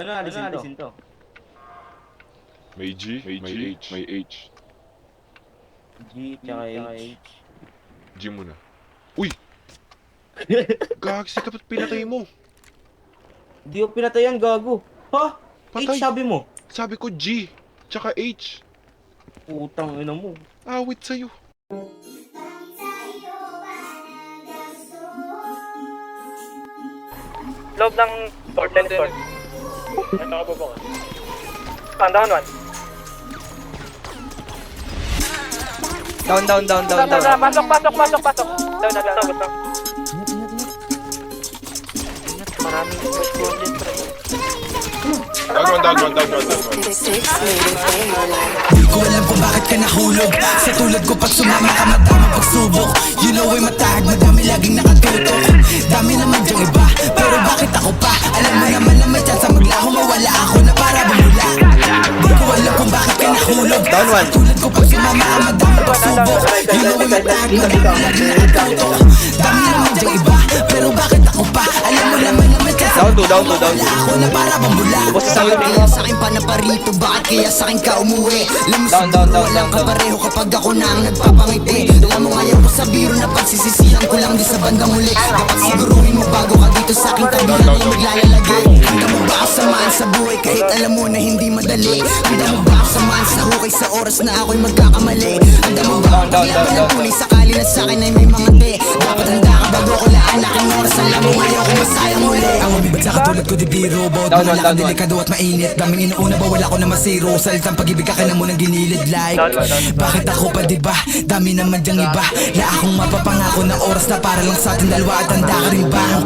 Ano alisin to? May G, may H. May H. G tsaka H. G muna. Uy! Gagsi, dapat pinatay mo. Di ko pinatayan, gago. Ha? Patay. H sabi mo? Sabi ko G, tsaka H. Putang ina mo. Awit sa'yo. Loob ng store, tennis court. Nakababa ko. Down one. Down. Pasok. Down. Maraming push ko dyan, pre. Down one. Di ko alam kung bakit ka nahulog. Sa tulad ko pag sumama ka madami pagsubok. You know ay matahag, madami laging nakatutok. Dami naman dyang iba, pero bakit ako pa? Alam mo naman na may chance maglaho, mawala ako na para bumula. Di ko alam kung bakit ka nahulog. Sa tulad ko pag sumama ka madami pagsubok. You know ay matahag, madami laging nakatutok. Dami naman dyang iba, pero bakit ako pa? Alam mo naman na may chance Down. mawala ako na para bumula. Kaya sa'kin pa na parito, bakit kaya sa'kin ka umuwi? Down. Walang kapareho kapag ako na ang nagpapangiti. Alam mo ngayon ko sa biro na pagsisisihan ko lang di sa bandang huli. Dapat siguruhin mo bago ka dito sa aking tabihan mo maglalagay. Handa mo ba ako samahan sa buhay kahit alam mo na hindi madali? Handa mo ba ako samahan sa hukay sa oras na ako'y magkakamali? Handa mo ba ako paglaban ng tunay sakali na sa'kin ay may mga te? Dapat handa ka bago ko laan aking oras. Alam mo ngayon kung masayang muli. Ang umibad sa katulad ko di biro. Bawat mga lakad delikado at mainit. Daming inuuna bawal ako na masiro. Salitang pag-ibig ka na munang ginilid like. Bakit ako pa diba? Dami naman dyang iba. La akong mapapangako na oras na para lang sa atin dalawa at handa ka rin bang